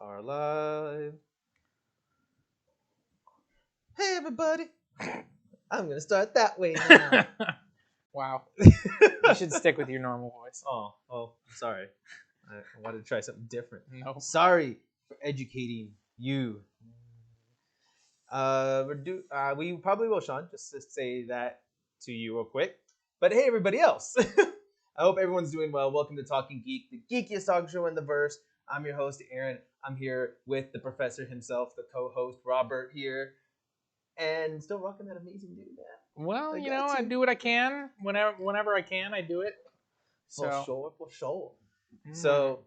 Are live. Hey everybody! I'm gonna start that way now. Wow. You should stick with your normal voice. Oh, I'm sorry. I wanted to try something different. No. Sorry for educating you. We probably will, Sean, just to say that to you real quick. But hey, everybody else. I hope everyone's doing well. Welcome to Talkin Geek, the geekiest talk show in the verse. I'm your host, Aaron. I'm here with the professor himself, the co-host, Robert here. And still rocking that amazing dude, man. Well, I do what I can. Whenever I can, I do it. So. For sure. So,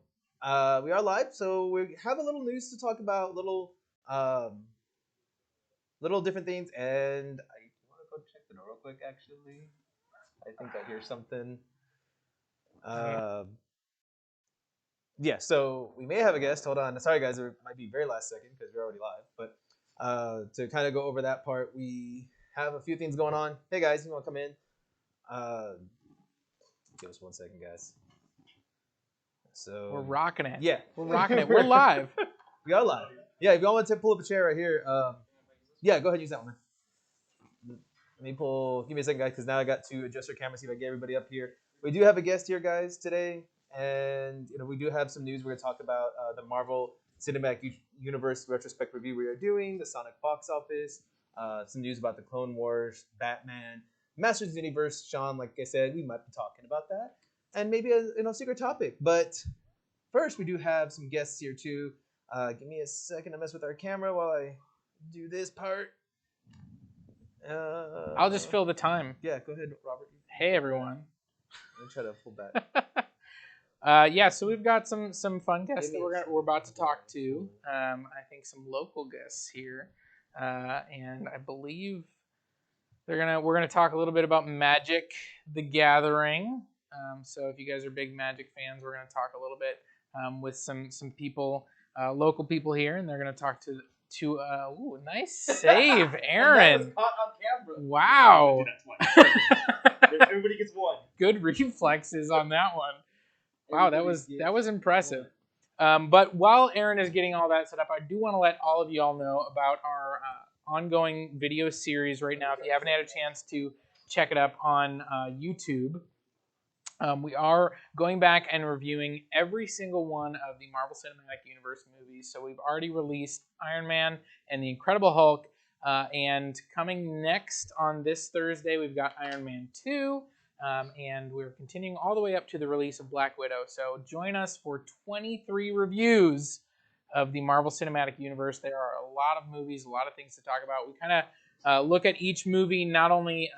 we are live. So we have a little news to talk about, little different things. And I want to go check the door real quick, actually. I think I hear something. Yeah, so we may have a guest. Hold on. Sorry, guys. It might be very last second because we're already live. But to kind of go over that part, we have a few things going on. Hey, guys, you want to come in? Give us 1 second, guys. So We're rocking it. Yeah. We're rocking it. We're live. We are live. Yeah, if y'all want to pull up a chair right here, yeah, go ahead and use that one. Let me give me a second, guys, because now I got to adjust our camera, see if I get everybody up here. We do have a guest here, guys, today, and we do have some news. We're going to talk about the Marvel Cinematic Universe retrospect review we are doing, the Sonic box office, some news about the Clone Wars, Batman, Masters of the Universe. Sean, like I said, we might be talking about that, and maybe a secret topic. But first, we do have some guests here too. Give me a second to mess with our camera while I do this part. I'll just fill the time. Yeah, go ahead, Robert. Hey, everyone. Let me try to pull back. Yeah, so we've got some fun guests that we're about to talk to. I think some local guests here, and I believe we're gonna talk a little bit about Magic: The Gathering. So if you guys are big Magic fans, we're gonna talk a little bit with some people, local people here, and they're gonna talk to. Ooh, nice save, Aaron. That was caught on camera. Wow. Everybody gets one. Good reflexes on that one. Wow, that was impressive. But while Aaron is getting all that set up, I do want to let all of you all know about our ongoing video series right now. If you haven't had a chance to check it up on YouTube, we are going back and reviewing every single one of the Marvel Cinematic Universe movies. So we've already released Iron Man and the Incredible Hulk. And coming next on this Thursday, we've got Iron Man 2. And we're continuing all the way up to the release of Black Widow. So join us for 23 reviews of the Marvel Cinematic Universe. There are a lot of movies, a lot of things to talk about. We kind of look at each movie not only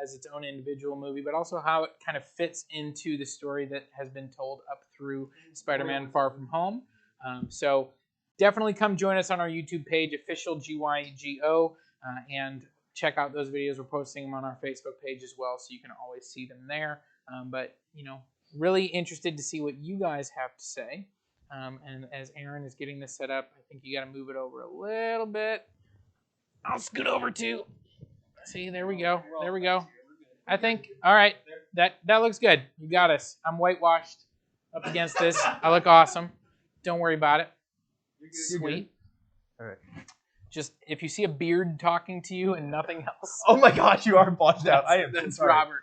as its own individual movie, but also how it kind of fits into the story that has been told up through Spider-Man Far From Home. So definitely come join us on our YouTube page, official GYGO, and check out those videos. We're posting them on our Facebook page as well, so you can always see them there. But really interested to see what you guys have to say. And as Aaron is getting this set up, I think you got to move it over a little bit. I'll scoot over too. See, there we go. There we go. I think, all right, that looks good. You got us. I'm whitewashed up against this. I look awesome. Don't worry about it. Sweet. All right. Just if you see a beard talking to you and nothing else. Oh my gosh, you are washed out. I am. That's sorry. Robert.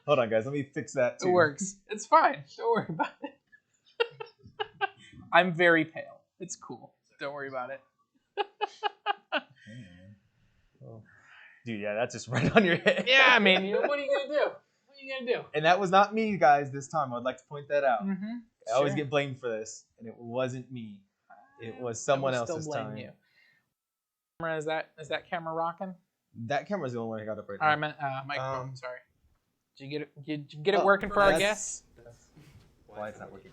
Hold on, guys. Let me fix that too. It works. It's fine. Don't worry about it. I'm very pale. It's cool. Don't worry about it. Oh. Dude, yeah, that's just right on your head. Yeah, I mean, what are you gonna do? What are you gonna do? And that was not me, guys. This time, I'd like to point that out. Mm-hmm. I always get blamed for this, and it wasn't me. It was someone else this time. You. Is that camera rocking? That camera's the only one I got up right now. All right, microphone. Sorry. Did you get it working for our guests? That's why it's not working.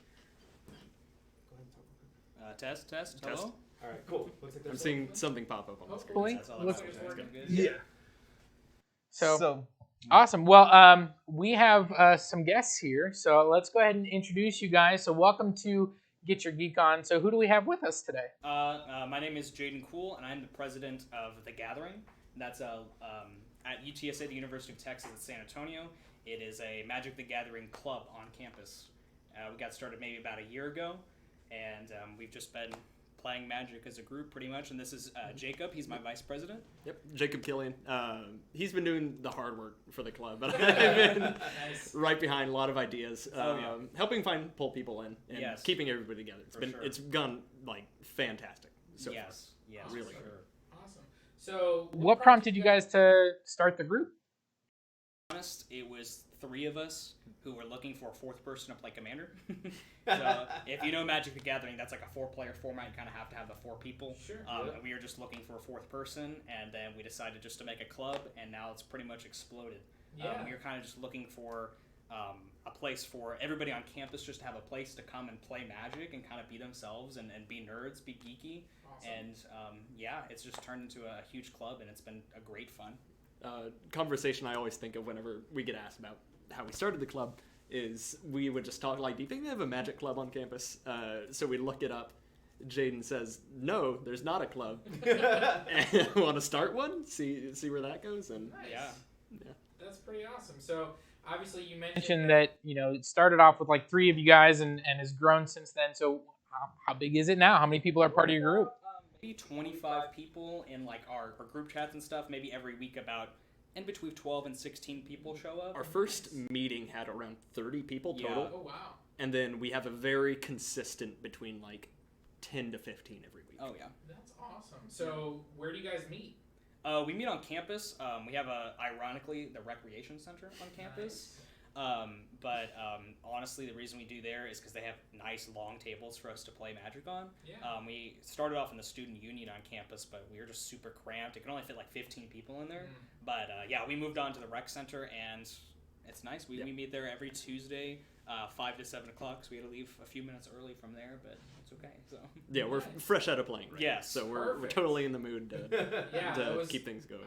Test. Hello. All right, cool. I'm seeing something pop up on the screen. Hopefully. That's Yeah. So awesome. Well, we have some guests here, so let's go ahead and introduce you guys. So welcome to Get Your Geek On. So who do we have with us today? My name is Jaden Cool, and I'm the president of The Gathering. That's at UTSA, the University of Texas at San Antonio. It is a Magic: The Gathering club on campus. We got started maybe about a year ago. and we've just been playing Magic as a group pretty much. And this is Jacob. He's my vice president. Yep, Jacob Killian. He's been doing the hard work for the club, but I've been right behind a lot of ideas, helping pull people in, and keeping everybody together. It's gone like fantastic. So yes, really sure. Awesome. So, what prompted you guys to start the group? Honest, it was 3 of us who were looking for a 4th person to play Commander. So if you know Magic the Gathering, that's like a 4-player format. You kind of have to have the 4 people. Sure. And we were just looking for a 4th person, and then we decided just to make a club, and now it's pretty much exploded. Yeah. We were kind of just looking for a place for everybody on campus just to have a place to come and play Magic and kind of be themselves and be nerds, be geeky. Awesome. And it's just turned into a huge club, and it's been a great fun. Conversation I always think of whenever we get asked about how we started the club is we would just talk like, do you think they have a Magic club on campus? So we look it up. Jaden says, no, there's not a club. And want to start one? See where that goes? And Nice. Yeah. That's pretty awesome. So obviously you mentioned that, it started off with like 3 of you guys and has grown since then. So how big is it now? How many people are part of your group? Maybe 25 people in like our group chats and stuff. Maybe every week about in between 12 and 16 people show up. Our first meeting had around 30 people total. Yeah. Oh, wow. And then we have a very consistent between like 10 to 15 every week. Oh, yeah. That's awesome. So where do you guys meet? We meet on campus. We have, ironically, the recreation center on campus. But honestly, the reason we do there is because they have nice long tables for us to play Magic on. Yeah. We started off in the student union on campus, but we were just super cramped. It can only fit like 15 people in there. But we moved on to the rec center, and it's nice. We meet there every Tuesday, 5 to 7 o'clock. So we had to leave a few minutes early from there, but it's okay. So yeah, we're fresh out of playing. Right? Yes. So we're totally in the mood to keep things going.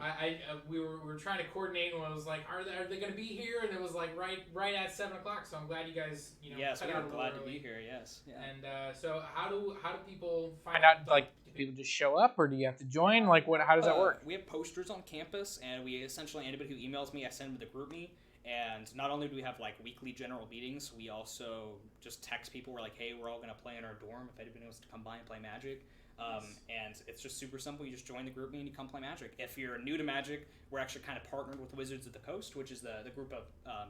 We were trying to coordinate, and I was like, are they going to be here? And it was like right at 7 o'clock. So I'm glad you guys yes, cut we out are a glad little to early. be here. Yes. Yeah. And so how do people find out? Like, do people just show up, or do you have to join? Like, how does that work? We have posters on campus, and we essentially anybody who emails me, I send them to the group me. And not only do we have like weekly general meetings, we also just text people. We're like, hey, we're all going to play in our dorm if anybody wants to come by and play Magic. And it's just super simple. You just join the group me and you come play Magic. If you're new to Magic, we're actually kind of partnered with Wizards of the Coast, which is the group of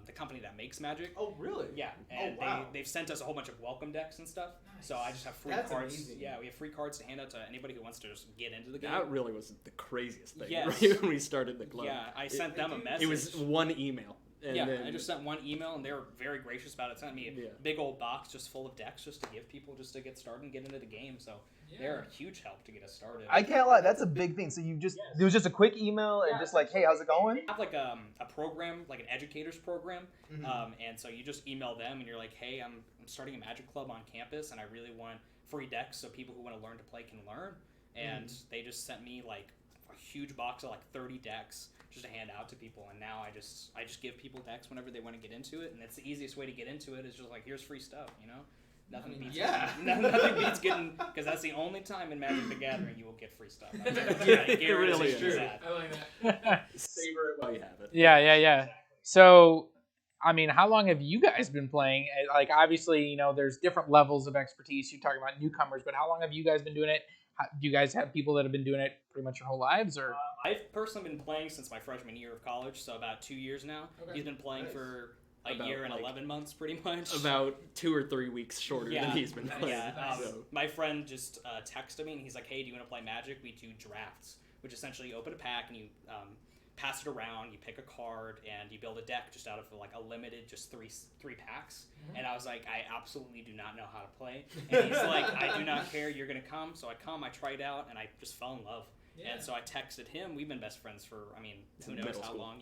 the company that makes Magic. Oh, really? Yeah, and they've sent us a whole bunch of welcome decks and stuff. Nice. So I just have free That's cards. amazing. Yeah, we have free cards to hand out to anybody who wants to just get into the game. That really was the craziest thing Yes. right, when we started the club. Yeah, I sent them a message. It was one email. And then, I just sent one email, and they were very gracious about it. Sent me a big old box just full of decks just to give people just to get started and get into the game. So they're a huge help to get us started. I can't lie, that's a big thing. So there was just a quick email and just like, hey, how's it going? We have like a program, like an educator's program, and so you just email them, and you're like, hey, I'm starting a Magic club on campus, and I really want free decks so people who want to learn to play can learn. And they just sent me like a huge box of like 30 decks just to hand out to people, and now I just give people decks whenever they want to get into it, and it's the easiest way to get into it is just like, here's free stuff, Nothing beats nothing beats getting, because that's the only time in Magic the Gathering you will get free stuff. It really is. That. I like that. Savor it while you have it. Yeah. So, I mean, how long have you guys been playing? Like, obviously, there's different levels of expertise. You're talking about newcomers, but how long have you guys been doing it? Do you guys have people that have been doing it pretty much your whole lives, or? I've personally been playing since my freshman year of college, so about 2 years now. Okay. He's been playing for a About, year and like, 11 months, pretty much. About 2 or 3 weeks shorter than he's been playing. Yeah, so. my friend just texted me, and he's like, hey, do you want to play Magic? We do drafts, which essentially you open a pack, and you pass it around, you pick a card, and you build a deck just out of like a limited just three packs. And I was like, I absolutely do not know how to play. And he's like, I do not care, you're going to come. So I come, I tried out, and I just fell in love. Yeah. And so I texted him. We've been best friends for, who knows how long,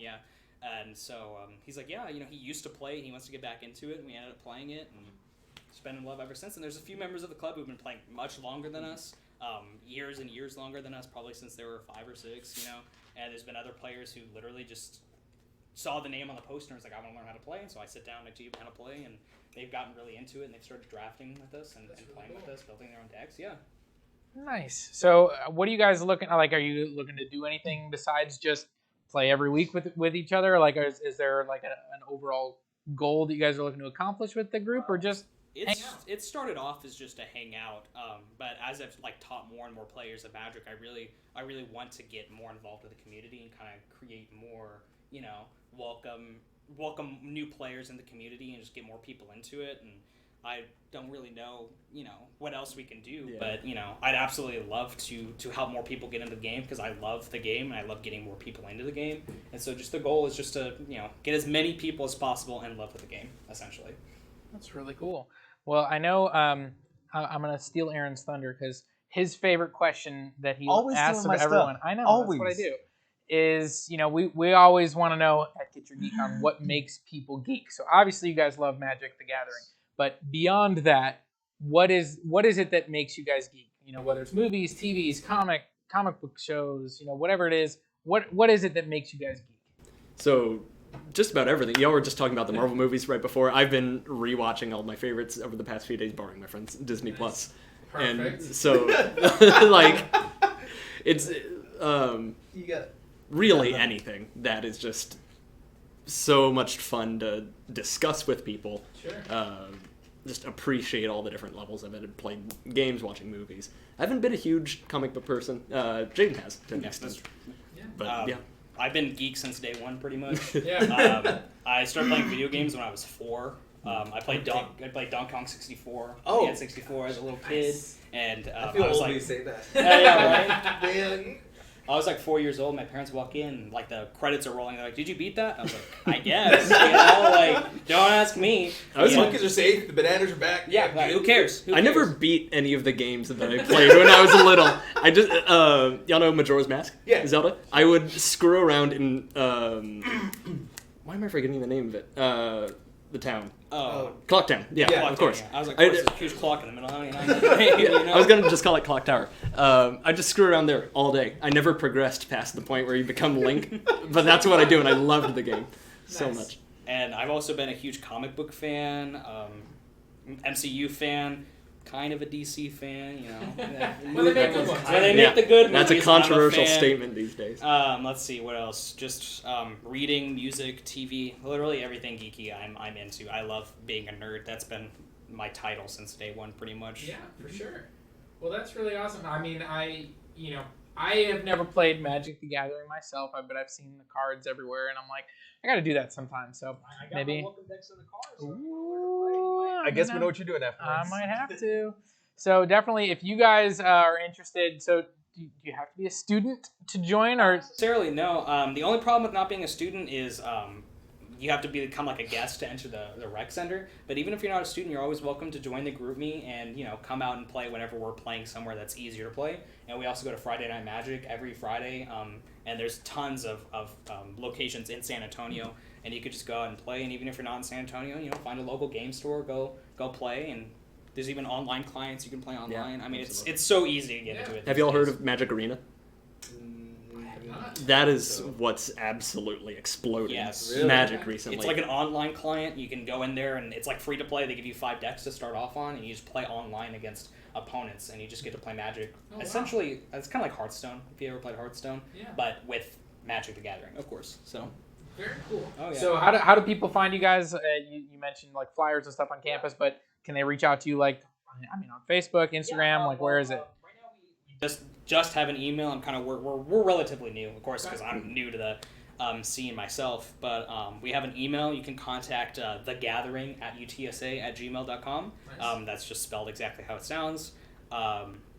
And so he's like, yeah, he used to play. He wants to get back into it. And we ended up playing it and just been in love ever since. And there's a few members of the club who've been playing much longer than us, years and years longer than us, probably since they were 5 or 6, And there's been other players who literally just saw the name on the poster and was like, I want to learn how to play. And so I sit down and teach them how to play. And they've gotten really into it. And they've started drafting with us and playing with us, building their own decks. Yeah. Nice. So, what are you guys looking like? Are you looking to do anything besides just play every week with each other? Like, is there like an overall goal that you guys are looking to accomplish with the group, or just? It's it started off as just a hangout, but as I've like taught more and more players of Magic, I really want to get more involved with the community and kind of create more, welcome new players in the community and just get more people into it. And I don't really know, what else we can do, but I'd absolutely love to help more people get into the game because I love the game and I love getting more people into the game. And so just the goal is just to get as many people as possible in love with the game, essentially. That's really cool. Well, I know I'm going to steal Aaron's thunder because his favorite question that he asks of everyone, I know, that's what I do, is, we always want to know at Get Your Geek on what makes people geek. So obviously you guys love Magic the Gathering, but beyond that, what is it that makes you guys geek? Whether it's movies, TVs, comic book shows, whatever it is, what is it that makes you guys geek? So just about everything. Y'all were just talking about the Marvel movies right before. I've been rewatching all my favorites over the past few days, borrowing my friend's Disney Plus. Perfect. And so, it's really anything that is just so much fun to discuss with people. Sure. Just appreciate all the different levels of it. Playing games, watching movies. I haven't been a huge comic book person. Jaden has to an extent. Yeah. But I've been geek since day one, pretty much. Yeah. I started playing video games when I was 4. I played Donkey Kong 64. Oh. I had 64 as a little kid, and I feel I was old like, when you say that. yeah, right? Man. I was like 4 years old. My parents walk in, and like the credits are rolling. They're like, "Did you beat that?" I was like, "I guess." Like, don't ask me. The monkeys are safe. The bananas are back. Yeah, like, who cares? I never beat any of the games that I played when I was little. I just, y'all know Majora's Mask? Yeah. Zelda? I would screw around in, why am I forgetting the name of it? The town. Oh. Clock Town. Yeah, of course. Yeah. I was like, there's a huge clock in the middle. I was going to just call it Clock Tower. I just screw around there all day. I never progressed past the point where you become Link, but that's what I do, and I loved the game so much. And I've also been a huge comic book fan, MCU fan, kind of a DC fan, Well, they make good ones. When they make the good That's a movies, I'm controversial fan. statement these days. Let's see, what else? Just reading, music, TV, literally everything geeky I'm into. I love being a nerd. That's been my title since day one, pretty much. Yeah, for sure. Well, that's really awesome. I mean, I have never played Magic the Gathering myself, but I've seen the cards everywhere, and I'm like, I got to do that sometime. So maybe. Ooh, I guess we know what you're doing afterwards. I might have to. So definitely, if you guys are interested, so do you have to be a student to join, or? Not necessarily, no. The only problem with not being a student is you have to become like a guest to enter the rec center. But even if you're not a student, you're always welcome to join the group me and come out and play whenever we're playing somewhere that's easier to play. And we also go to Friday Night Magic every Friday. And there's tons of locations in San Antonio, and you could just go out and play. And even if you're not in San Antonio, find a local game store, go play. And there's even online clients you can play online. Yeah, I mean, absolutely. it's so easy to get into it. Have y'all heard of Magic Arena? Not. That is what's absolutely exploded Yes. Really? Magic recently. It's like an online client. You can go in there, and it's like free to play. They give you 5 decks to start off on, and you just play online against opponents, and you just get to play Magic. Oh, wow. Essentially, it's kind of like Hearthstone, if you ever played Hearthstone, Yeah. but with Magic the Gathering, of course. So Very cool. Oh, yeah. So how do people find you guys? You mentioned like flyers and stuff on campus, but can they reach out to you like, on Facebook, Instagram, like where is it? Right now we just have an email. I'm kind of we're relatively new, of course, because I'm new to the scene myself. But we have an email. You can contact thegathering@utsa@gmail.com. Nice. That's just spelled exactly how it sounds.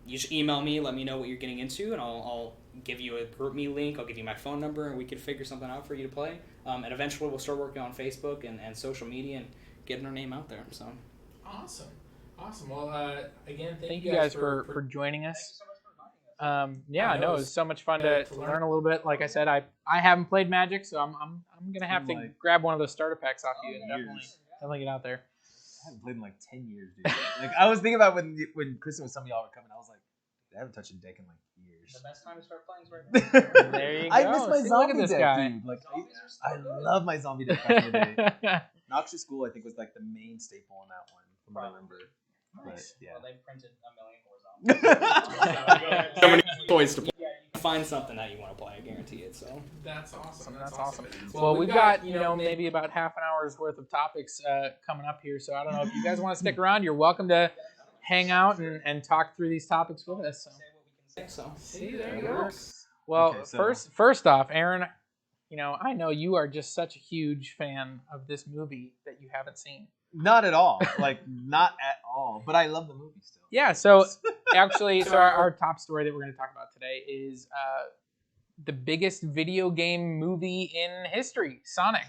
You just email me, let me know what you're getting into, and I'll give you a group me link. I'll give you my phone number, and we can figure something out for you to play. And eventually we'll start working on Facebook and social media and getting our name out there. So Awesome. Well, again, thank you guys for joining us. Yeah, no, it was so much fun to learn a little bit. Like I said, I haven't played Magic, so I'm gonna have to grab one of those starter packs off you and definitely get out there. I haven't played in like 10 years, dude. Like I was thinking about when Kristen was some of y'all were coming, I was like, I haven't touched a deck in like years. the best time to start playing is right now. There you go. I miss my See, zombie look at this deck, guy. dude. Like I love my zombie deck back in the day. Noxious School, I think, was like the main staple in that one, from what I remember. Nice. But yeah. Well, they printed 1 million more zombies. So many toys to play. find something that you want to play. I guarantee it. So That's awesome. That's awesome. Well, we've got maybe about half an hour's worth of topics coming up here. So I don't know if you guys want to stick around. You're welcome to hang out and talk through these topics with us. so. See, there you go. Well, first off, Aaron, I know you are just such a huge fan of this movie that you haven't seen. Not at all. Not at all. But I love the movie still. Yeah, so actually, our top story that we're going to talk about today is the biggest video game movie in history, Sonic.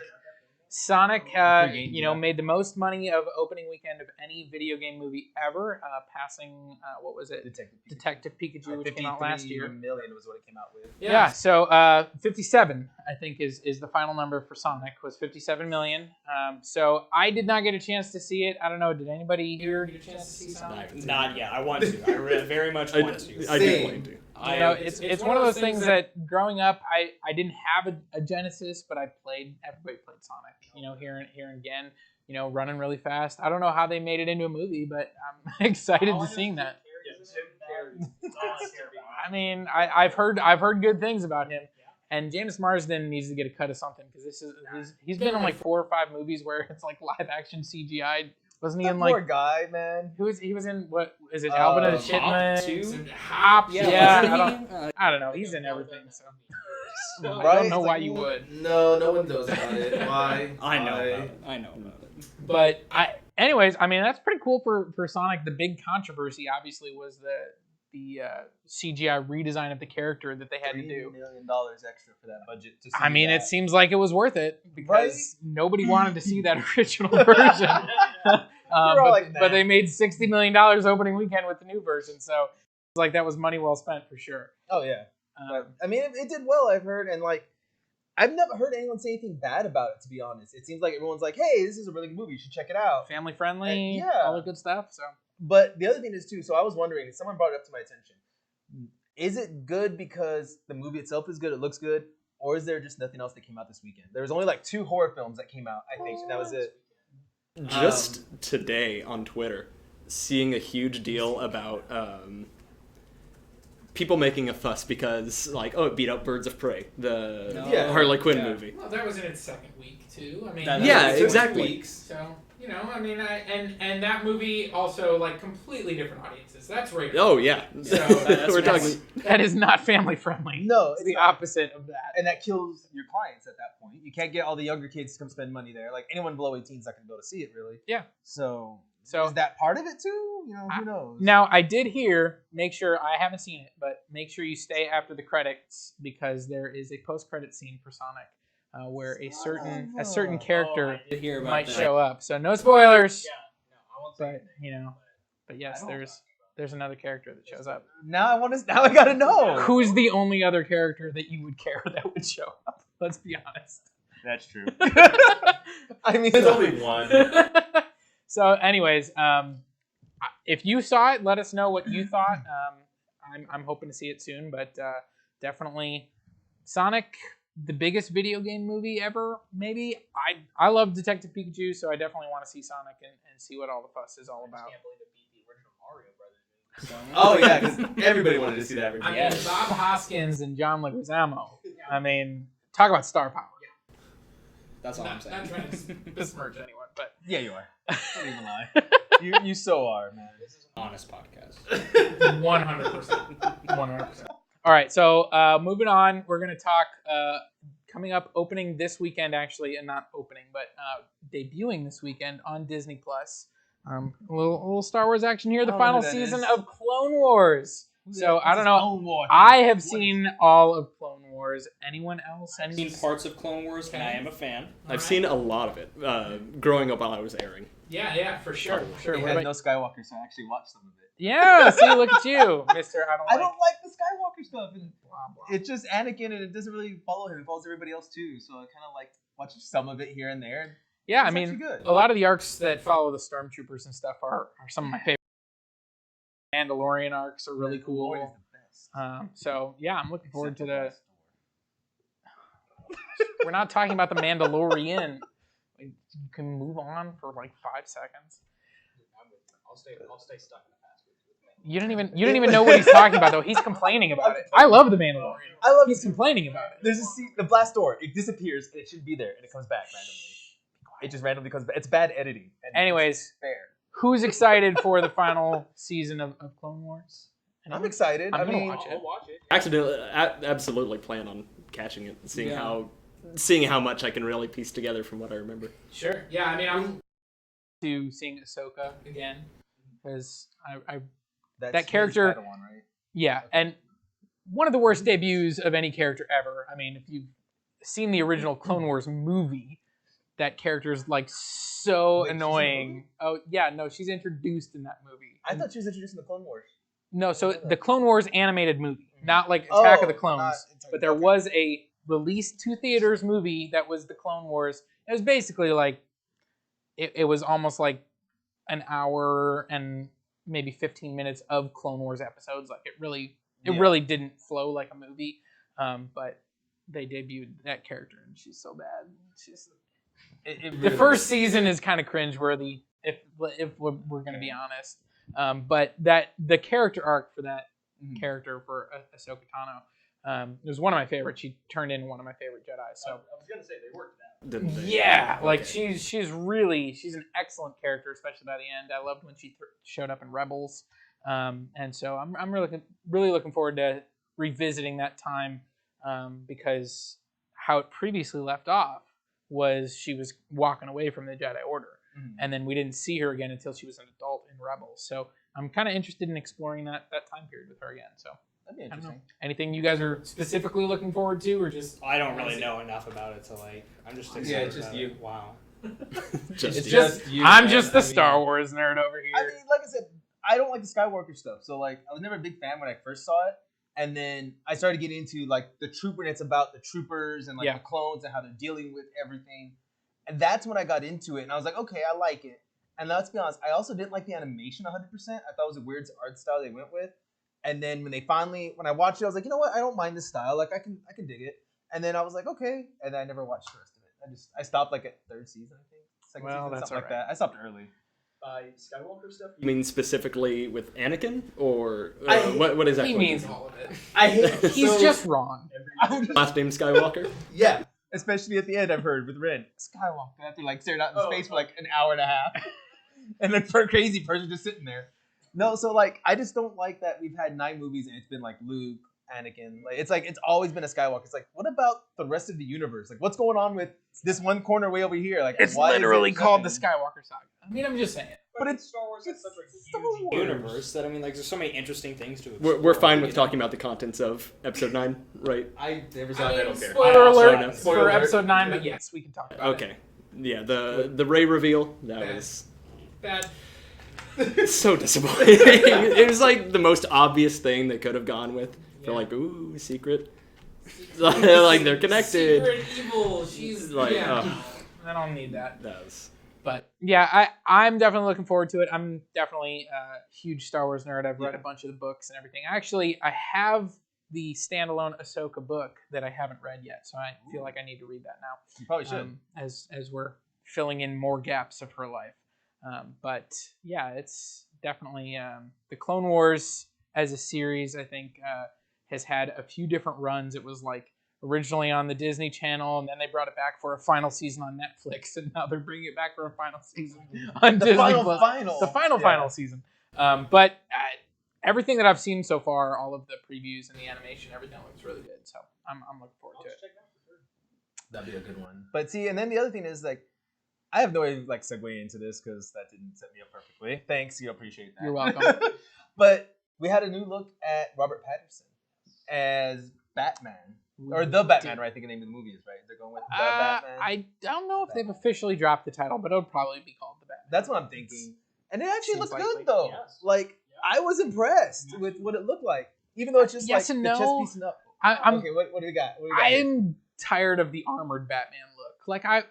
Sonic, made the most money of opening weekend of any video game movie ever, passing, what was it? Detective Pikachu, which came out last year. 53 million was what it came out with. Yeah, so 57, I think, is the final number for Sonic, was 57 million. So I did not get a chance to see it. I don't know, did anybody here get a chance to see Sonic? Not yet. I want to. I very much want to. I do plan to. It's one of those things that growing up, I didn't have a Genesis, but everybody played Sonic, here and again, running really fast. I don't know how they made it into a movie, but I'm excited to seeing that. I mean, I've heard good things about him, and James Marsden needs to get a cut of something, because he's been in like 4 or 5 movies where it's like live action CGI. Wasn't he in like? Poor guy, man. He was in what is it? Alvin and the Chipmunks. Hop. Yeah. I don't know. He's in everything, so. I don't know why you would. No one knows about it. Why? I know about it. But anyways, I mean, that's pretty cool for Sonic. The big controversy, obviously, was the CGI redesign of the character that they had to do. $3 million extra for that budget. I mean, it seems like it was worth it, because nobody wanted to see that original version. But they made $60 million opening weekend with the new version, so it's like that was money well spent for sure. Oh yeah. I mean, it did well, I've heard, and I've never heard anyone say anything bad about it, to be honest. It seems like everyone's like, hey, this is a really good movie, you should check it out. Family friendly, all the good stuff. So, but the other thing is too, so I was wondering, if someone brought it up to my attention, is it good because the movie itself is good, it looks good, or is there just nothing else that came out this weekend? There was only 2 horror films that came out, I think, and that was it. Just today on Twitter, seeing a huge deal about people making a fuss because, it beat up Birds of Prey, the Harley Quinn movie. Well, that was in its second week too. I mean, exactly. Weeks, so and that movie also completely different audiences. That's rated. Oh yeah, so we're talking. That is not family friendly. No, it's the opposite of that, and that kills your clients at that point. You can't get all the younger kids to come spend money there. Anyone below 18 is not going to go to see it, really. Yeah. So is that part of it too? Who knows? Now, I did hear, I haven't seen it, but make sure you stay after the credits, because there is a post-credit scene for Sonic where a certain character might show up. So no spoilers. Yeah, I won't say but yes, there's another character that shows up. Now I gotta know. Who's the only other character that you would care that would show up? Let's be honest. That's true. I mean, there's only one. So, anyways, if you saw it, let us know what you thought. I'm hoping to see it soon, but definitely Sonic, the biggest video game movie ever. Maybe I love Detective Pikachu, so I definitely want to see Sonic and see what all the fuss is all about. I can't believe it beat the original Mario Brothers movie. Oh yeah, because everybody wanted to see that. I mean, Bob Hoskins and John Leguizamo. I mean, talk about star power. That's all I'm saying. Not trying to besmirch anyone, but yeah, you are. Don't even lie. You so are, man. This is an honest podcast. 100%. 100%. All right, so moving on, we're going to talk coming up, opening this weekend, actually, and not opening, but debuting this weekend on Disney Plus. A little Star Wars action here. The final season of Clone Wars. So I don't know. I have seen all of Clone Wars. Anyone else? I've seen parts of Clone Wars, and I am a fan. I've seen a lot of it growing up while I was airing. Yeah, for sure. Sure. It had no Skywalker, so I actually watched some of it. Yeah, see, look at you, Mister. I don't like the Skywalker stuff. And it's just Anakin, and it doesn't really follow him. It follows everybody else too. So I kind of watch some of it here and there. Yeah, I mean, a lot of the arcs that follow the Stormtroopers and stuff are some of my favorite. Mandalorian arcs are really cool. So yeah, I'm looking forward to the. We're not talking about the Mandalorian. You can move on for 5 seconds. I'll stay stuck in the past with You didn't even know what he's talking about though. He's complaining about it. I love the Mandalorian. I love He's complaining about it. There's a scene, the blast door. It disappears and it should be there, and it comes back randomly. It just randomly comes back. It's bad editing. And Anyways, it's fair. Who's excited for the final season of Clone Wars? I'm excited. I'm I gonna mean, watch it. I'll watch it. Absolutely plan on catching it, seeing how much I can really piece together from what I remember. Sure. Yeah, I mean, I'm to seeing Ahsoka again because that character. Padawan, right? Yeah, and one of the worst debuts of any character ever. I mean, if you've seen the original Clone Wars movie, that character is like so annoying. Oh yeah, no, she's introduced in that movie. I thought she was introduced in the Clone Wars. No, so the Clone Wars animated movie, not like Attack of the Clones, but there was a released to theaters movie that was the Clone Wars. It was basically like, it was almost like an hour and maybe 15 minutes of Clone Wars episodes. Like it really didn't flow like a movie. But they debuted that character and she's so bad. The first season is kind of cringeworthy if we're gonna be honest. But the character arc for that character for Ahsoka Tano, it was one of my favorites. She turned in one of my favorite Jedi. So I was gonna say they worked that. Didn't they? yeah, like Okay. she's an excellent character, especially by the end. I loved when she showed up in Rebels, and so I'm really looking forward to revisiting that time because how it previously left off was she was walking away from the Jedi Order. And then we didn't see her again until she was an adult in Rebels. So I'm kind of interested in exploring that time period with her again. So That'd be I don't know. interesting. Anything you guys are specifically looking forward to, or just I don't really know enough about it to like. I'm just excited. Yeah, it's just about you. It. Wow. Just It's you. just you. I'm man. just the I mean, Star Wars nerd over here. I mean, like I said, I don't like the Skywalker stuff. So like, I was never a big fan when I first saw it, and then I started getting into like the trooper, and it's about the troopers and like the clones and how they're dealing with everything, and that's when I got into it, and I was like, okay, I like it. And let's be honest, I also didn't like the animation 100%. I thought it was a weird art style they went with. And then when I watched it, I was like, you know what? I don't mind this style. Like I can dig it. And then I was like, okay. And then I never watched the rest of it. I stopped like at third season, I think. Second season, that's something like alright. that. I stopped early. By Skywalker stuff. You mean specifically with Anakin, or I- what is that? He means all of it. I hate He's just wrong. Last name Skywalker. Yeah. Especially at the end, I've heard with Ren. Skywalker. After like staring out in space for like an hour and a half. And then for a crazy person just sitting there. No, so like I just don't like that we've had 9 movies and it's been like Luke, Anakin. Like it's always been a Skywalker. It's like, what about the rest of the universe? Like what's going on with this one corner way over here? Like It's why is literally it called the nothing? Skywalker Saga. I mean, I'm just saying. But it's Star Wars has such a Star huge Wars. Universe that I mean, like, there's so many interesting things to explore. We're fine with talking about the contents of Episode 9, right? I never saw it. I don't care. Spoiler alert no. for Spoiler alert. episode 9, but yes, we can talk about it. Okay. Yeah, the Rey reveal, that was Bad. so disappointing. It was like the most obvious thing they could have gone with. For like, ooh, secret. Like they're connected. Secret evil. She's Like, I don't need that. That was But yeah, I'm definitely looking forward to it. I'm definitely a huge Star Wars nerd. I've read a bunch of the books and everything. Actually, I have the standalone Ahsoka book that I haven't read yet, so I feel like I need to read that now. You probably should. As we're filling in more gaps of her life. But yeah, it's definitely the Clone Wars as a series. I think has had a few different runs. It was like originally on the Disney Channel, and then they brought it back for a final season on Netflix, and now they're bringing it back for a final season on Disney Plus. The final season. But everything that I've seen so far, all of the previews and the animation, everything looks really good. So I'm looking forward to it. That'd be a good one. But see, and then the other thing is like, I have no way of like segueing into this because that didn't set me up perfectly. Thanks, you appreciate that. You're welcome. But we had a new look at Robert Pattinson as Batman. Or the Batman, right? I think the name of the movie is, right? They're going with the Batman. I don't know if they've officially dropped the title, but it'll probably be called the Batman. That's what I'm thinking. And it actually Seems looked likely. good, though. Yes. Like, I was impressed with what it looked like. Even though it's just Yes like and the chest no. piece and up. I'm Okay, what do we got? What do we got here? I'm tired of the armored Batman look. Like I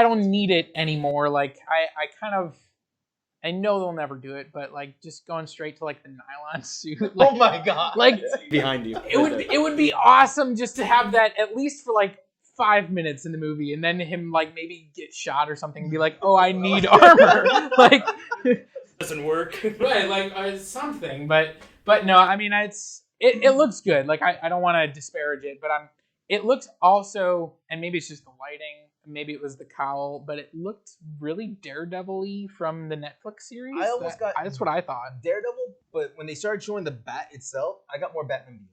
don't need it anymore. Like I know they'll never do it, but like just going straight to like the nylon suit. Like, Oh my god. Like behind you. it would be awesome just to have that at least for like 5 minutes in the movie, and then him like maybe get shot or something and be like, oh, I need armor. Like Doesn't work. Right, like something, but no, I mean it looks good. Like I don't want to disparage it, but it looks also, and maybe it's just the lighting, maybe it was the cowl, but it looked really Daredevil-y from the Netflix series. That's what I thought. Daredevil, but when they started showing the bat itself, I got more Batman Beyond.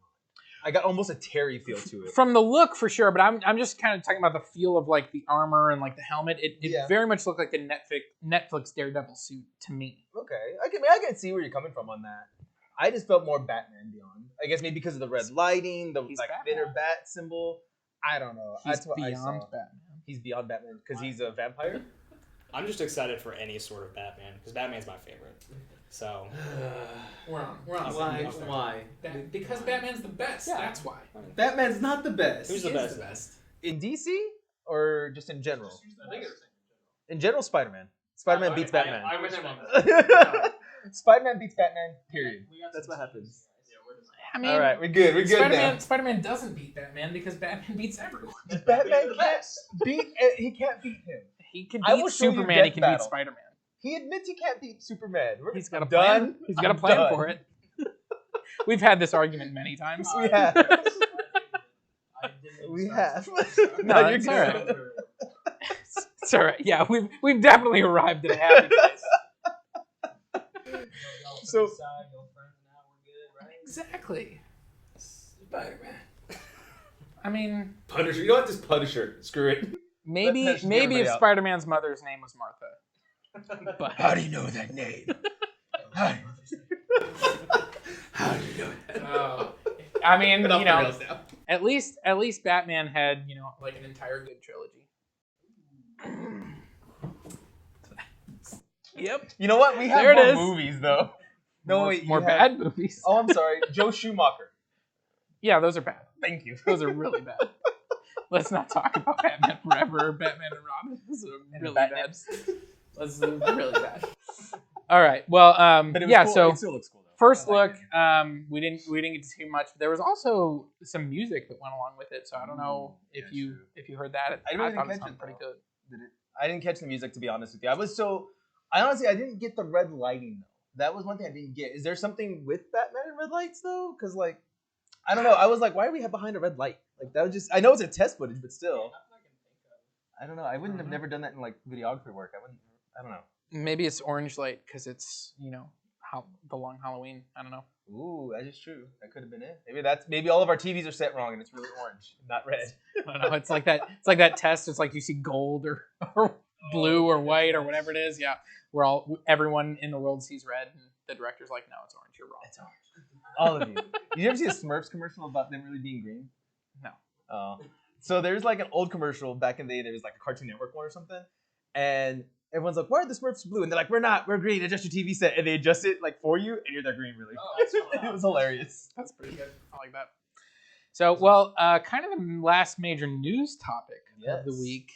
I got almost a Terry feel to it. From the look, for sure, but I'm just kind of talking about the feel of like the armor and like the helmet. It very much looked like a Netflix Daredevil suit to me. Okay, I can see where you're coming from on that. I just felt more Batman Beyond. I guess maybe because of the red lighting, the like thinner bat symbol. I don't know. He's beyond Batman. He's beyond Batman because he's a vampire. I'm just excited for any sort of Batman because Batman's my favorite. So we're on. Why? Because Batman's the best. Yeah. That's why. Batman's not the best. Who's the best? In DC or just in general? In general, Spider-Man. Spider-Man beats Batman. I wish I Spider-Man beats Batman. Period. That's what happens. I mean, all right, we're good. We're good now. Spider-Man doesn't beat Batman because Batman beats everyone. Batman can't beat. He can't beat him. He can beat Superman. He can beat Spider-Man. He admits he can't beat Superman. He's got a plan. He's got a plan for it. We've had this argument many times. We have. We have. No, it's all right. It's all right. Yeah, we've definitely arrived at a happy place. So. Exactly. Spider-Man. I mean, Punisher. You know what? Just Punisher. Screw it. Maybe if Spider-Man's mother's name was Martha. But how do you know that name? How do you know that? I mean, you know, at least Batman had, you know, like an entire good trilogy. Yep. You know what? We have more movies though. No, wait. More bad movies. Oh, I'm sorry. Joe Schumacher. Yeah, those are bad. Thank you. Those are really bad. Let's not talk about Batman Forever or Batman and Robin. Those are really bad. This is really bad. All right. Well, yeah. Cool. So it still looks cool, though. first look, we didn't get to see much. There was also some music that went along with it. So I don't know if you heard that. I thought it sounded pretty good. I didn't catch the music, to be honest with you. I didn't get the red lighting though. That was one thing I didn't get. Is there something with Batman and red lights though? Because like, I don't know. I was like, why are we behind a red light? Like that was just. I know it's a test footage, but still. I don't know. I wouldn't have never done that in like videography work. I don't know. Maybe it's orange light because it's the long Halloween. I don't know. Ooh, that is true. That could have been it. Maybe all of our TVs are set wrong and it's really orange, not red. I don't know. It's like that. It's like that test. It's like you see gold or blue or white or whatever it is. Yeah, everyone in the world sees red, and the director's like, no, it's orange. You're wrong. It's orange. All of you. You ever see a Smurfs commercial about them really being green? No. So there's like an old commercial back in the day. There was like a Cartoon Network one or something, and everyone's like, "Why are the Smurfs blue?" And they're like, "We're not. We're green. Adjust your TV set." And they adjust it like for you, and you're that green really. Oh, that's it was hilarious. That's pretty good. I like that. So, well, kind of the last major news topic of the week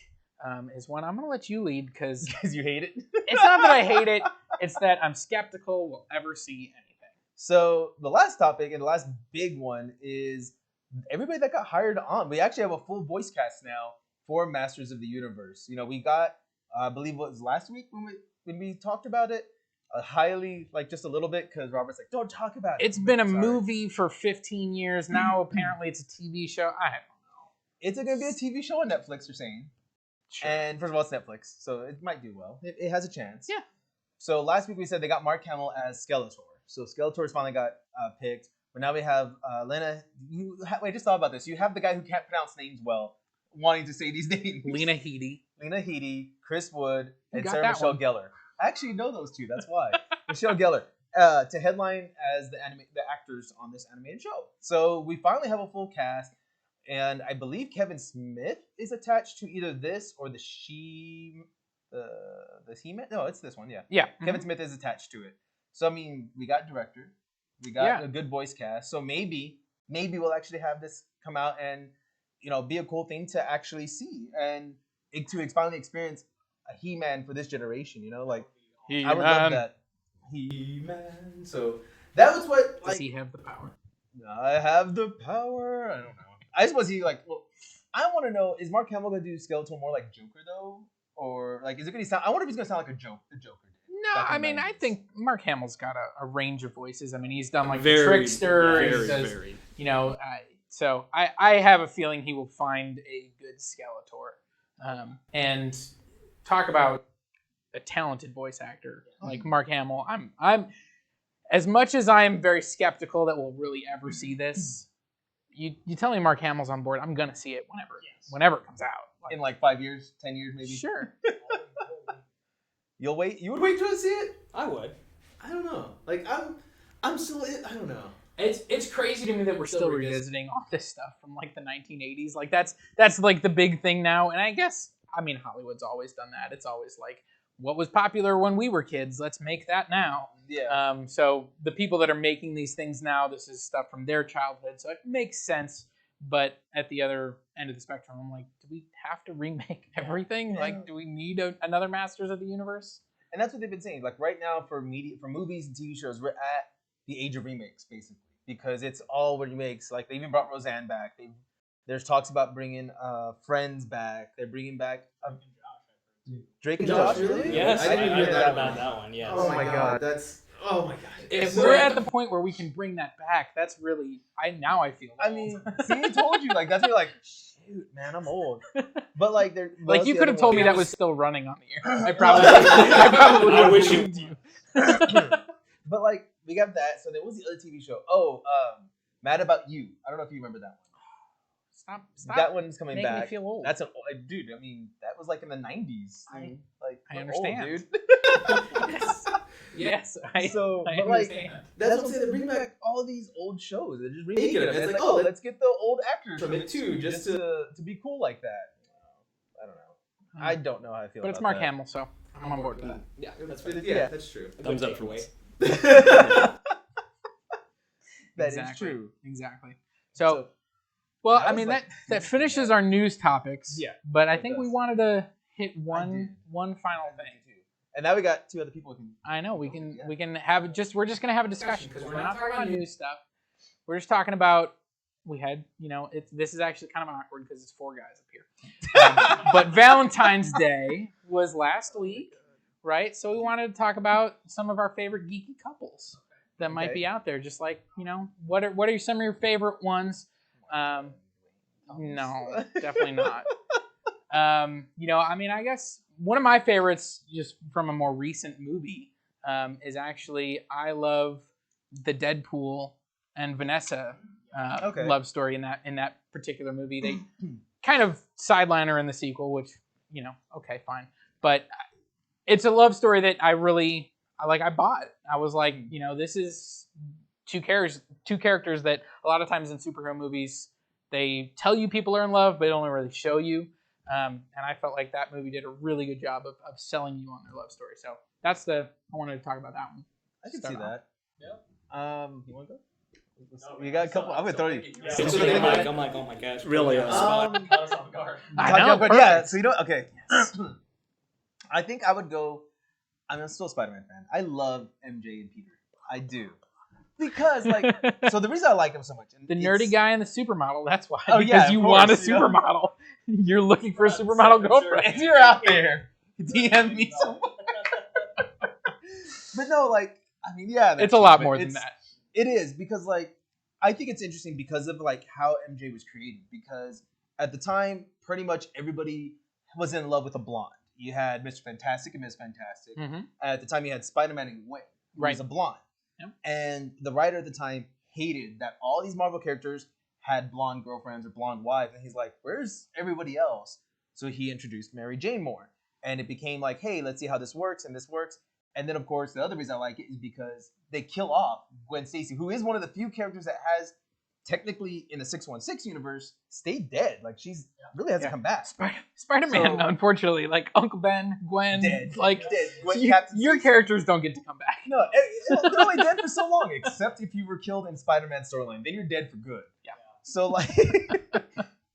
is one I'm going to let you lead because you hate it. It's not that I hate it. It's that I'm skeptical we'll ever see anything. So the last topic and the last big one is everybody that got hired on. We actually have a full voice cast now for Masters of the Universe. You know, we got, I believe it was last week when we talked about it. Highly, like just a little bit, because Robert's like, don't talk about it. It's been a movie for 15 years. Now apparently it's a TV show. I don't know. It's going to be a TV show on Netflix, you're saying. Sure. And first of all, it's Netflix, so it might do well. It has a chance. Yeah. So last week we said they got Mark Hamill as Skeletor. So Skeletor's finally got picked. But now we have Lena. Wait, just thought about this. You have the guy who can't pronounce names well wanting to say these names. Lena Headey, Chris Wood, and Sarah Michelle Gellar. I actually know those two. That's why. Michelle Gellar to headline as the actors on this animated show. So we finally have a full cast, and I believe Kevin Smith is attached to either this or the He-Man. No, it's this one. Yeah. Yeah. Kevin Smith is attached to it. So I mean, we got director, we got a good voice cast. So maybe we'll actually have this come out and be a cool thing to actually see and to finally experience a He-Man for this generation, like He-Man. I would love that. He-Man. So that was what. Does he have the power? I have the power. I don't know. I suppose he I want to know, is Mark Hamill gonna do Skeletor more like Joker though, or like is it gonna sound? I wonder if he's gonna sound like the Joker did. No, back in I the mean, 90s. I think Mark Hamill's got a range of voices. I mean, he's done like the Very, Trickster. very, He does, very. you know, so I have a feeling he will find a good Skeletor. And talk about a talented voice actor like Mark Hamill. I'm as much as I am very skeptical that we'll really ever see this. You tell me Mark Hamill's on board, I'm gonna see it whenever it comes out. in like 5 years, 10 years, maybe. Sure. You'll wait. You would wait to see it. I would. I don't know. Like I'm still. I don't know. It's crazy to me that we're still revisiting all this stuff from like the 1980s. Like that's like the big thing now. And I guess Hollywood's always done that. It's always like what was popular when we were kids. Let's make that now. Yeah. So the people that are making these things now, this is stuff from their childhood. So it makes sense. But at the other end of the spectrum, I'm like, do we have to remake everything? Yeah. Like, do we need another Masters of the Universe? And that's what they've been saying. Like right now for movies and TV shows, we're at the age of remakes, basically, because it's all remakes. Like they even brought Roseanne back. There's talks about bringing Friends back. They're bringing back Drake and Josh. Really? Yes, I didn't I hear heard that about one. that one. Yes. Oh my god, that's. Oh my god. If we're at the point where we can bring that back, that's really I feel. I mean, see, I told you. Like that's me. Like, shoot, man, I'm old. But like, they're like you could have told me that was still running on the air. I probably I wish believed you. But like, we got that. So there was the other TV show. Oh, Mad About You. I don't know if you remember that one. Stop. That one's coming making back. me feel old. That's dude. I mean, that was like in the 90s. I we're understand. old, dude. yes. So, I but like, understand. That's what I'm saying. They bring back all these old shows. They're just Making remaking them. them. It's It's like, like, oh, let's get the old actors from it too, just to be cool like that. I don't know. I don't know how I feel. But it's about Mark that. Hamill, so I'm on board with that. Yeah, that's right. Yeah, that's true. Thumbs up for me. That is Exactly. true. Exactly. So well, that I was mean like- that finishes our news topics. Yeah, But I it think we does. wanted to hit did. one final thing. And now we got two other people who can. I know we can have we're just gonna have a discussion because we're not talking about news stuff. We're just talking about this is actually kind of awkward because it's four guys up here. But Valentine's Day was last week, right? So we wanted to talk about some of our favorite geeky couples that might be out there. Just like what are some of your favorite ones? No, definitely not. I guess one of my favorites, just from a more recent movie, is actually I love the Deadpool and Vanessa love story in that particular movie. They kind of sideline her in the sequel, which okay, fine, but it's a love story that I bought. I was like, this is two characters that a lot of times in superhero movies they tell you people are in love, but they don't really show you. And I felt like that movie did a really good job of selling you on their love story. So I wanted to talk about that one. I can see Start off. that. Yeah. You want to go? We got a couple. I'm gonna throw you. I'm like, oh my gosh. Really? I know. But yeah. So okay. I think I would go. I'm still a Spider-Man fan. I love MJ and Peter. I do. Because so the reason I like him so much, and The nerdy guy and the supermodel. That's why. Oh, Because yeah, you of want a course, you know. supermodel. You're looking for a supermodel girlfriend. If you're out there, DM me some. But no, that's It's a lot cute, more but than that. It is because I think it's interesting because of how MJ was created. Because at the time, pretty much everybody was in love with a blonde. You had Mr. Fantastic and Miss Fantastic. Mm-hmm. At the time, you had Spider-Man and Gwen, who was a blonde. Yep. And the writer at the time hated that all these Marvel characters had blonde girlfriends or blonde wives, and he's like, "Where's everybody else?" So he introduced Mary Jane more, and it became like, "Hey, let's see how this works," and this works. And then, of course, the other reason I like it is because they kill off Gwen Stacy, who is one of the few characters that has, technically, in the 616 universe, stayed dead. Like, she's really hasn't come back. Spider-Man, So- unfortunately, like Uncle Ben, Gwen, Dead. like Dead. Gwen, your Captain characters don't get to come back. No, they're only dead for so long, except if you were killed in Spider-Man storyline. Then you're dead for good. Yeah. So,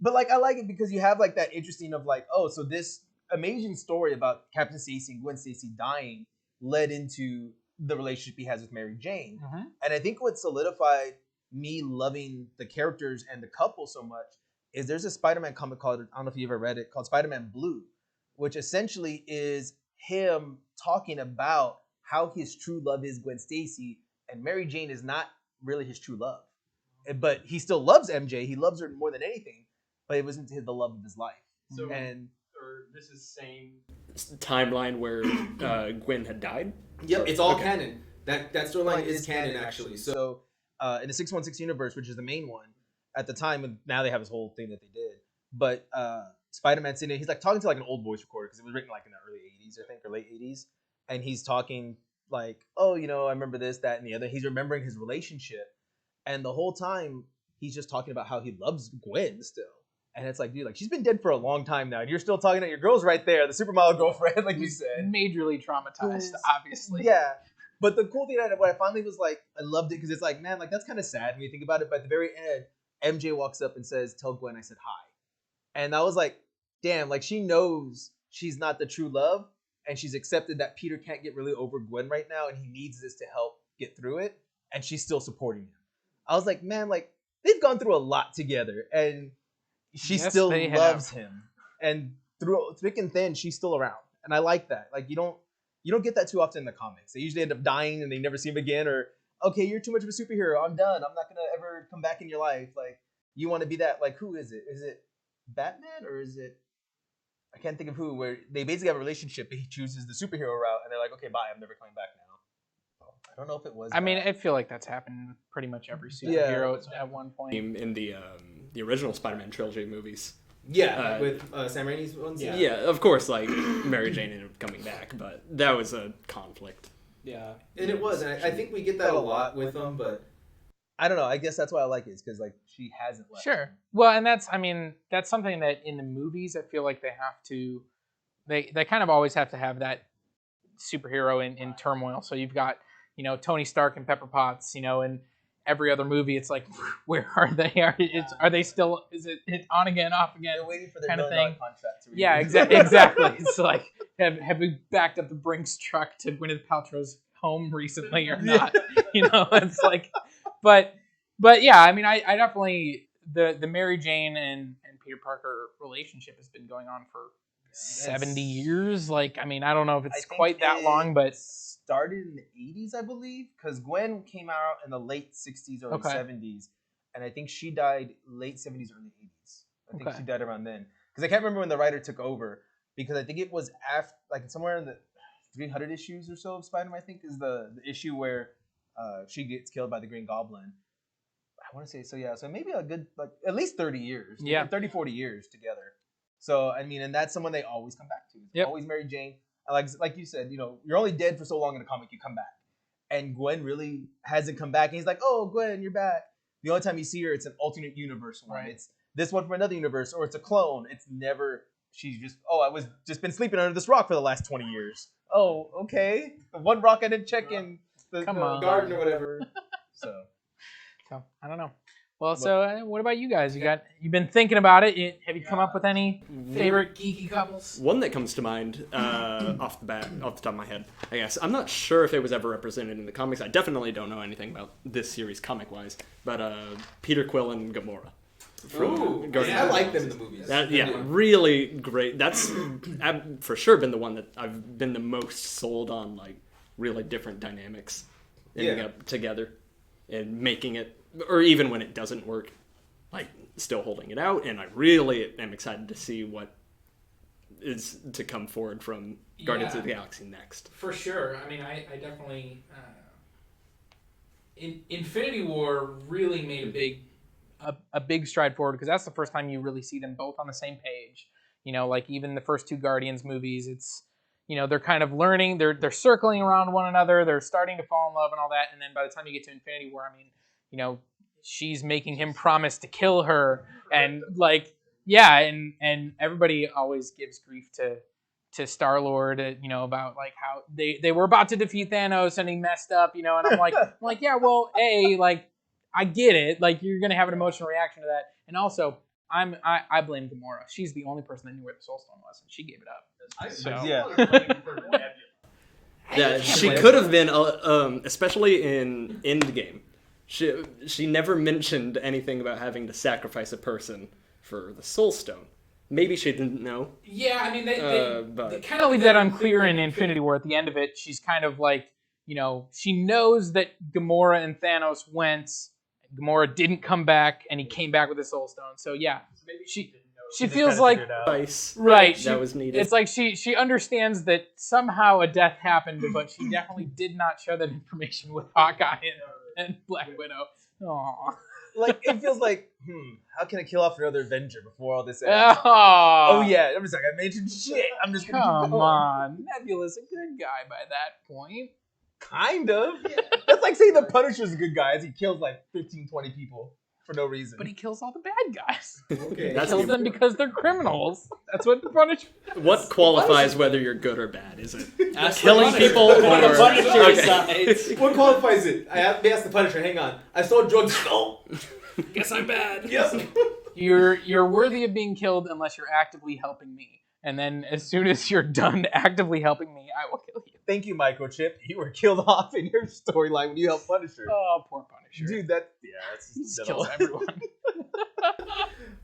but I like it because you have that interesting of so this amazing story about Captain Stacy and Gwen Stacy dying led into the relationship he has with Mary Jane. Mm-hmm. And I think what solidified me loving the characters and the couple so much is there's a Spider-Man comic called, I don't know if you ever read it, called Spider-Man Blue, which essentially is him talking about how his true love is Gwen Stacy, and Mary Jane is not really his true love. But he still loves MJ. He loves her more than anything, but it wasn't the love of his life. So, and this is same timeline where Gwen had died. Yep, it's all canon. That storyline is canon actually. So in the 616 universe, which is the main one, at the time, and now they have this whole thing that they did. But Spider-Man's sitting there, he's like talking to like an old voice recorder because it was written like in the early 80s, I think, or late 80s. And he's talking like, oh, you know, I remember this, that, and the other. He's remembering his relationship. And the whole time, he's just talking about how he loves Gwen still. And it's like, dude, like she's been dead for a long time now, and you're still talking to your girl's right there, the supermodel girlfriend, like you said. Majorly traumatized, obviously. Yeah. But the cool thing what I finally was like, I loved it because it's like, man, like that's kind of sad when you think about it. But at the very end, MJ walks up and says, "Tell Gwen I said hi." And I was like, damn, like she knows she's not the true love, and she's accepted that Peter can't get really over Gwen right now, and he needs this to help get through it, and she's still supporting him. I was like, man, like they've gone through a lot together, and she still loves him, and through thick and thin, she's still around, and I like that. Like you don't get that too often in the comics. They usually end up dying and they never see him again, or okay, you're too much of a superhero. I'm done. I'm not gonna ever come back in your life. Like you want to be that. Like who is it? Is it Batman or is it? I can't think of who. Where they basically have a relationship, but he chooses the superhero route, and they're like, okay, bye. I'm never coming back now. I don't know if it was. I mean, I feel like that's happened with pretty much every superhero at one point. In the original Spider-Man trilogy movies. Yeah, with Sam Raimi's ones. Yeah, of course, like Mary Jane ended up coming back, but that was a conflict. Yeah, and it was, and I think we get that a lot with them, but I don't know. I guess that's why I like it, because like she hasn't left. Sure. Well, and that's something that in the movies I feel like they have to, they kind of always have to have that superhero in turmoil. So you've got, you know, Tony Stark and Pepper Potts, you know, and every other movie, it's like, where are they? Are they still? Is it on again, off again? They're waiting for their kind of $1 thing. contract. Yeah, exactly. It's like, have we backed up the Brinks truck to Gwyneth Paltrow's home recently or not? You know, it's like, but yeah, I mean, I definitely the Mary Jane and Peter Parker relationship has been going on for 70 years. Like, I mean, I don't know if it's quite that long, but started in the 80s, I believe, because Gwen came out in the late 60s, early 70s, and I think she died late 70s, early 80s. I think she died around then, because I can't remember when the writer took over, because I think it was after, like somewhere in the 300 issues or so of Spider-Man, I think, is the issue where she gets killed by the Green Goblin. I want to say, so yeah, so maybe a good, like, at least 30 years. Yeah. 30, 40 years together. So, I mean, and that's someone they always come back to. It's always Mary Jane. Like you said, you know, you're only dead for so long in a comic, you come back. And Gwen really hasn't come back. And he's like, oh, Gwen, you're back. The only time you see her, it's an alternate universe one. Right. It's this one from another universe, or it's a clone. It's never, she's just, oh, I was just been sleeping under this rock for the last 20 years. Oh, okay. The one rock I didn't check in the garden or whatever. So, I don't know. Well, so what about you guys? You've been thinking about it. Have you come up with any favorite geeky couples? One that comes to mind off the top of my head, I guess. I'm not sure if it was ever represented in the comics. I definitely don't know anything about this series comic-wise. But Peter Quill and Gamora. I like them in the movies. Really great. That's for sure been the one that I've been the most sold on, like really different dynamics ending up together and making it. Or even when it doesn't work, like still holding it out, and I really am excited to see what is to come forward from Guardians of the Galaxy next. For sure. I mean, I definitely Infinity War really made a big stride forward, because that's the first time you really see them both on the same page. You know, like even the first two Guardians movies, it's, you know, they're kind of learning, they're circling around one another, they're starting to fall in love and all that, and then by the time you get to Infinity War, I mean, you know, she's making him promise to kill her, and like, yeah, and everybody always gives grief to Star-Lord, you know, about like how they were about to defeat Thanos and he messed up, you know, and I'm like, yeah, well, like, I get it, like you're gonna have an emotional reaction to that, and also I blame Gamora. She's the only person that knew where the Soul Stone was, and she gave it up. Yeah, she could have been, especially in Endgame. She never mentioned anything about having to sacrifice a person for the Soul Stone. Maybe she didn't know. Yeah, I mean, they kind of leave that unclear in Infinity War. At the end of it, she's kind of like, she knows that Gamora and Thanos went. Gamora didn't come back, and he came back with the Soul Stone. So yeah, she feels like right. That was needed. It's like she understands that somehow a death happened, but she definitely did not share that information with Hawkeye and Black Widow. Aww. Like, it feels like, how can I kill off another Avenger before all this ends? Oh yeah, I'm just like, I mentioned shit. I'm just gonna Come on. Nebula's a good guy by that point. Kind of. That's like saying the Punisher's a good guy as he kills like 15, 20 people for no reason. But he kills all the bad guys. Okay. He kills them because they're criminals. That's what the Punisher is. What qualifies whether you're good or bad? Is it Ask killing the Punisher. people or The Punisher Okay. decides. What qualifies it? I have to ask the Punisher. Hang on. I stole drugs. Oh. Guess I'm bad. Yes. You're worthy of being killed unless you're actively helping me. And then as soon as you're done actively helping me, I will kill you. Thank you, Microchip. You were killed off in your storyline when you helped Punisher. Oh, poor Punisher. Dude, that's He's killing everyone.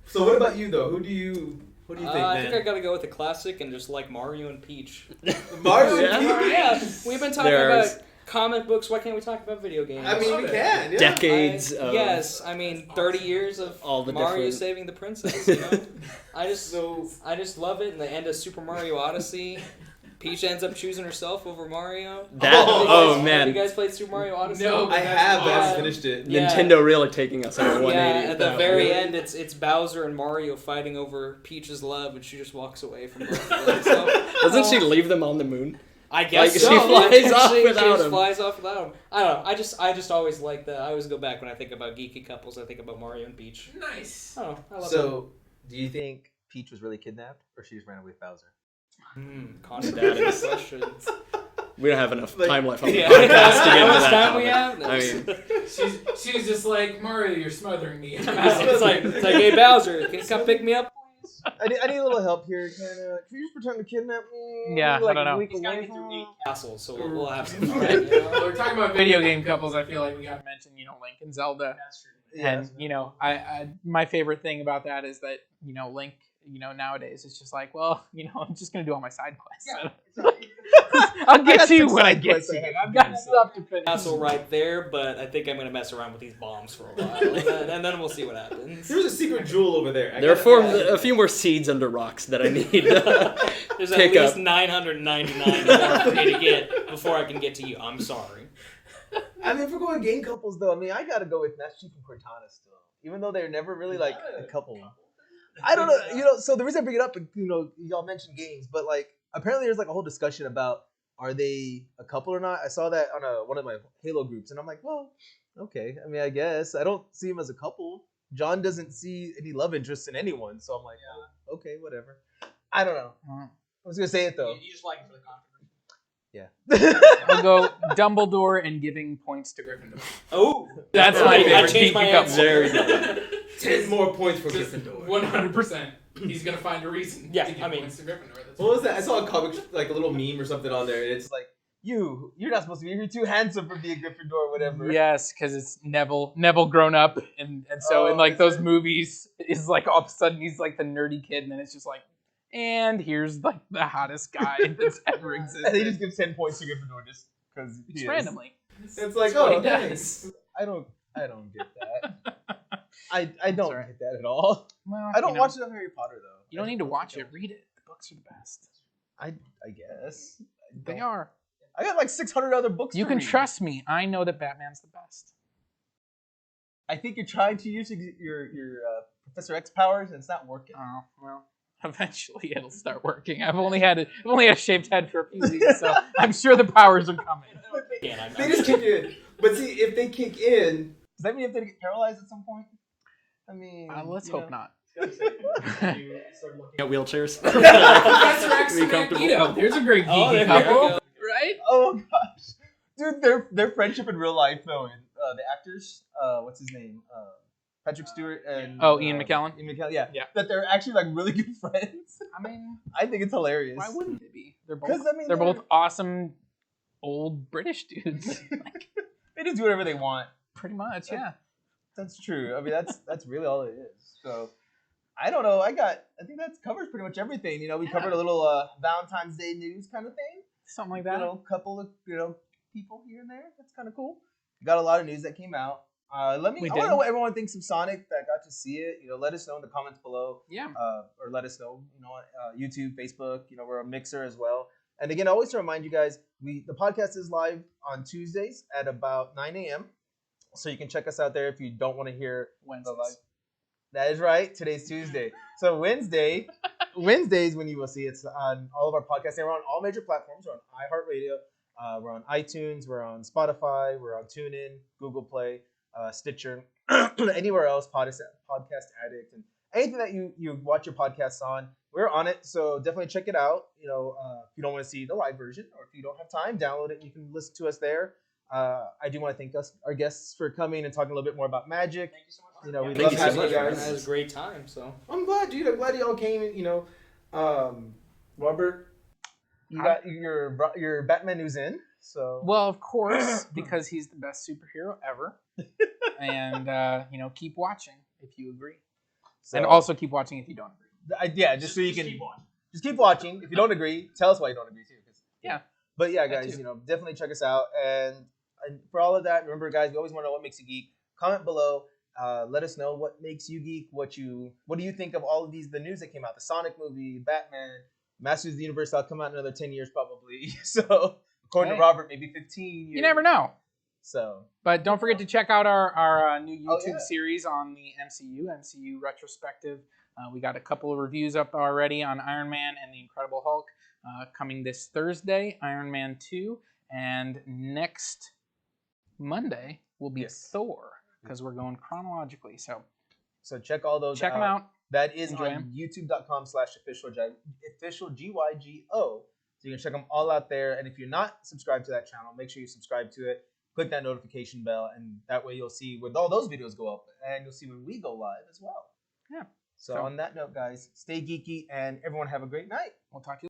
So what about you though? Who do you think, I man? think I gotta go with the classic and just like Mario and Peach. Mario Yeah. and Peach? Yeah, we've been talking There's- about comic books. Why can't we talk about video games? I mean, we can. Yeah. decades of Yes, I mean 30 years of all the Mario different... saving the princess. You know, I just love it. And the end of Super Mario Odyssey, Peach ends up choosing herself over Mario. That, Have man. you guys played Super Mario Odyssey? No, I have, but I haven't Yeah. finished it. Yeah. Nintendo really taking us on a 180. Yeah, at the that very one. end, it's Bowser and Mario fighting over Peach's love, and she just walks away from both of them. So, Doesn't she leave them on the moon? I guess Like, so. she flies off she without just him. flies off without him. I don't know. I just always like that. I always go back when I think about geeky couples. I think about Mario and Peach. Nice. I don't know. I love So, do you think Peach was really kidnapped, or she just ran away with Bowser? it. That Controversial is- questions. We don't have enough Like- time left on the Yeah. podcast to How get into much that time we topic. have? I mean, She's just like, Mario, you're smothering me. it's like, hey Bowser, can you come pick me up? I need a little help here. Can you just pretend to kidnap me? Yeah, I like don't know. a week He's gotta away get through from- 8 castles, so we'll have some fun. You know? We're talking about video game couples. I feel like we gotta mention, Link and Zelda. Yeah. And I my favorite thing about that is that Link, nowadays it's just like, well, I'm just gonna do all my side quests. I'll I get got to you some when I side get quests to I you. have to I've got do, so. stuff to finish. Castle right there, but I think I'm gonna mess around with these bombs for a while, and then we'll see what happens. There's a secret jewel over there. I there are gotta- a few more seeds under rocks that I need. There's at Pick least up. 999 more for me to get before I can get to you. I'm sorry. I mean, if we're going game couples, though, I mean, I gotta go with Master Chief and Cortana still, even though they're never really like a couple. I don't know, So the reason I bring it up, y'all mentioned games, but like apparently there's like a whole discussion about are they a couple or not. I saw that on one of my Halo groups, and I'm like, well, okay. I mean, I guess I don't see them as a couple. John doesn't see any love interest in anyone, so I'm like, well, okay, whatever. I don't know. I was gonna say it though. You just like it for the controversy. Yeah. I'll go Dumbledore and giving points to Gryffindor. Oh, That's my I favorite changed my geeky couple. answer. Very good. 10 more points for Gryffindor. 100%. He's gonna find a reason. Yeah, to give I mean- points to Gryffindor. That's What was that? I saw a comic, like a little meme or something on there, and it's It's like you're not supposed to be. You're too handsome for being Gryffindor or whatever. Yes, because it's Neville grown up, and so in like is those it? movies, is like all of a sudden he's like the nerdy kid, and then it's just like, and here's like the hottest guy that's ever And existed. he just gives 10 points to Gryffindor just because Just randomly. It's like, what oh, he does. nice. I don't get that. I don't Sorry. get that at all. Well, I don't watch enough Harry Potter though. You don't need to watch it. Read it. The books are the best. I guess They are. I got like 600 other books. You to can read. trust me. I know that Batman's the best. I think you're trying to use your Professor X powers, and it's not working. Oh well. Eventually, it'll start working. I've only had a shaved head for a few weeks, so I'm sure the powers are coming. Again, They just kick in. But see, if they kick in, Does that mean you have to get paralyzed at some point? I mean, Let's hope not. Got wheelchairs. Professor X Be and comfortable. Magneto. There's a great Oh, there geeky we couple, go. right? Oh gosh, dude, their friendship in real life though, and the actors, what's his name, Patrick Stewart and Ian McKellen? Ian McKellen, yeah, Yeah. that they're actually like really good friends. I mean, I think it's hilarious. why wouldn't they be? They're 'Cause, both. I mean, they're they're- both awesome, old British dudes. They just do whatever they want. Pretty much, yeah. That's true. I mean, that's really all it is. So, I don't know. I think that covers pretty much everything. We covered a little Valentine's Day news kind of thing. Something like that. Couple of people here and there. That's kind of cool. We got a lot of news that came out. I want to did. know what everyone thinks of Sonic that got to see it. Let us know in the comments below. Yeah. Or let us know, YouTube, Facebook. We're a Mixer as well. And again, always to remind you guys, the podcast is live on Tuesdays at about 9 a.m. So you can check us out there if you don't want to hear the live. Wednesdays. That is right. Today's Tuesday. So Wednesdays when you will see it's on all of our podcasts. And we're on all major platforms. We're on iHeartRadio. We're on iTunes. We're on Spotify. We're on TuneIn, Google Play, Stitcher, anywhere else, Podcast Addict, and anything that you watch your podcasts on. We're on it. So definitely check it out. If you don't want to see the live version or if you don't have time, download it. You can listen to us there. I do want to thank our guests for coming and talking a little bit more about Magic. Thank you so much. We Thank love you so having much, you man. guys. That was a great time. So I'm glad, dude. I'm glad y'all came. Robert, you got your Batman news in. So Well, of course, because he's the best superhero ever. And, keep watching if you agree. And also keep watching if you don't agree. just so you can just keep watching. If you don't agree, tell us why you don't agree too. Yeah. But yeah, That guys, too. definitely check us out. And for all of that, remember, guys, we always want to know what makes you geek. Comment below. Let us know what makes you geek. What do you think of all of the news that came out? The Sonic movie, Batman, Masters of the Universe. That'll come out in another 10 years probably. So according to Robert, maybe 15 years. You never know. So, But don't forget to check out our new Oh, YouTube yeah. series on the MCU retrospective. We got a couple of reviews up already on Iron Man and the Incredible Hulk coming this Thursday, Iron Man 2, and next Monday will be Yes. Thor because we're going chronologically. So check all those check them out. That is Enjoy on 'em. youtube.com/official GYGO. So you can check them all out there. And if you're not subscribed to that channel, make sure you subscribe to it. Click that notification bell, and that way you'll see when all those videos go up, and you'll see when we go live as well. Yeah. So on that note, guys, stay geeky, and everyone have a great night. We'll talk to you.